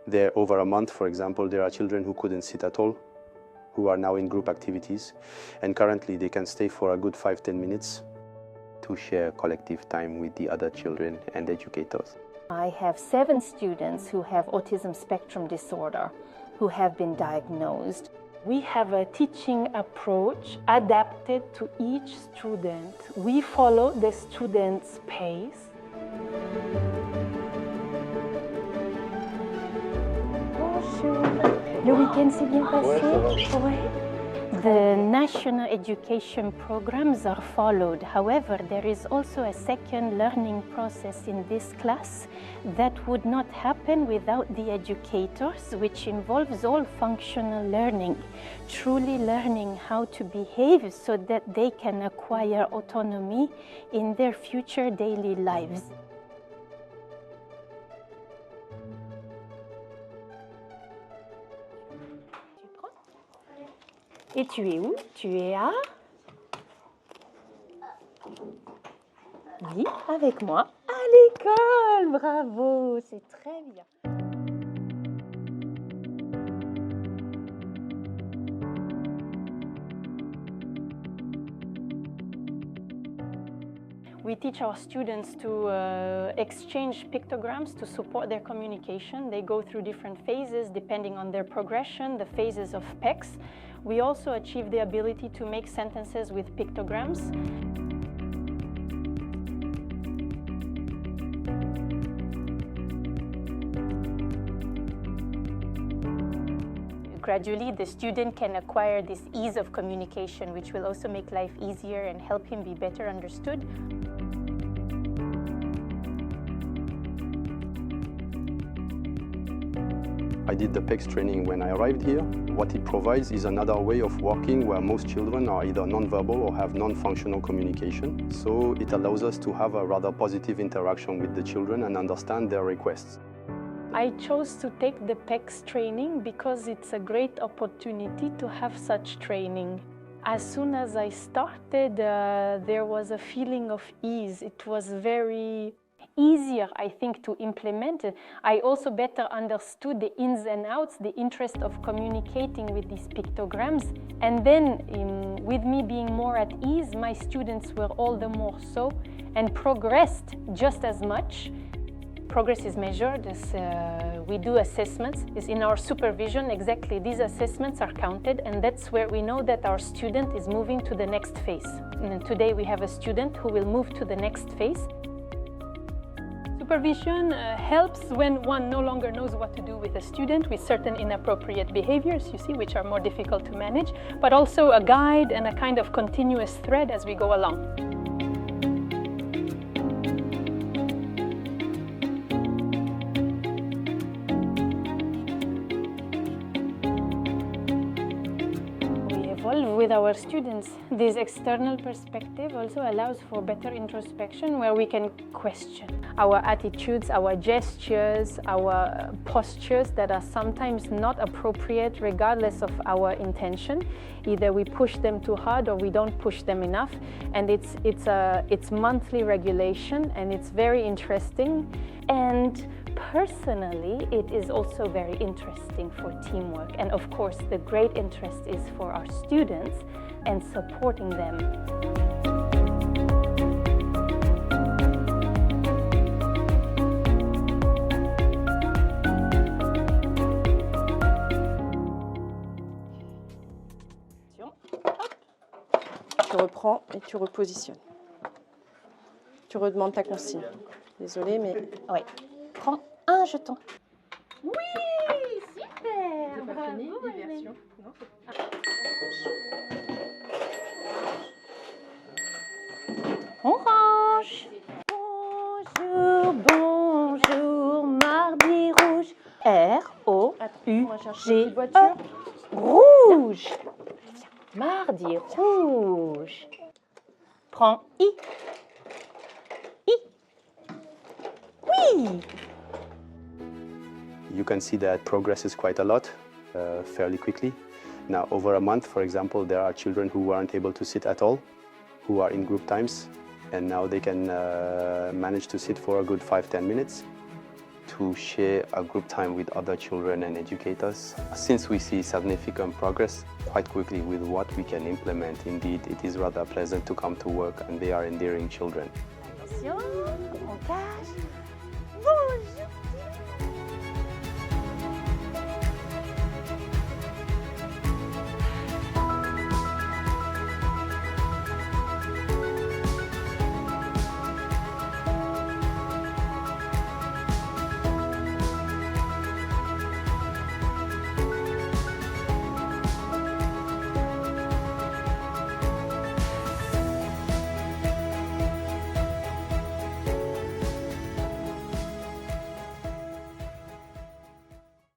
There, over a month, for example, there are children who couldn't sit at all, who are now in group activities, and currently they can stay for a good 5-10 minutes to share collective time with the other children and educators. I have 7 students who have autism spectrum disorder who have been diagnosed. We have a teaching approach adapted to each student. We follow the student's pace. Bonjour. Le week-end s'est bien passé? Ouais. The national education programs are followed. However, there is also a second learning process in this class that would not happen without the educators, which involves all functional learning, truly learning how to behave so that they can acquire autonomy in their future daily lives. Et tu es où? Tu es à... Dis avec moi, à l'école! Bravo, c'est très bien. We teach our students to exchange pictograms to support their communication. They go through different phases depending on their progression, the phases of PECS. We also achieve the ability to make sentences with pictograms. Gradually, the student can acquire this ease of communication, which will also make life easier and help him be better understood. I did the PECS training when I arrived here. What it provides is another way of working where most children are either non-verbal or have non-functional communication. So it allows us to have a rather positive interaction with the children and understand their requests. I chose to take the PECS training because it's a great opportunity to have such training. As soon as I started, there was a feeling of ease. It was very easier, I think, to implement it. I also better understood the ins and outs, the interest of communicating with these pictograms. And then, with me being more at ease, my students were all the more so and progressed just as much. Progress is measured as we do assessments. Is in our supervision, exactly these assessments are counted, and that's where we know that our student is moving to the next phase. And today we have a student who will move to the next phase. Supervision helps when one no longer knows what to do with a student with certain inappropriate behaviors, you see, which are more difficult to manage, but also a guide and a kind of continuous thread as we go along. With our students, this external perspective also allows for better introspection where we can question our attitudes, our gestures, our postures that are sometimes not appropriate regardless of our intention. Either we push them too hard or we don't push them enough, and it's monthly regulation, and it's very interesting. And personally, it is also very interesting for teamwork. And of course, the great interest is for our students and supporting them. Tu reprends et tu repositionnes. Tu redemandes ta consigne. Désolée, mais... Oui. Prends un jeton. Oui, super. J'ai pas fini, diversion. Non, on range. Bonjour, bonjour, mardi rouge. R-O-U-G-E. Rouge. Mardi rouge. Prends I. I. Oui. You can see that progresses quite a lot, fairly quickly. Now, over a month, for example, there are children who weren't able to sit at all, who are in group times, and now they can manage to sit for a good 5-10 minutes to to share a group time with other children and educators. Since we see significant progress quite quickly with what we can implement, indeed, it is rather pleasant to come to work, and they are endearing children. Attention, on cache. Bonjour.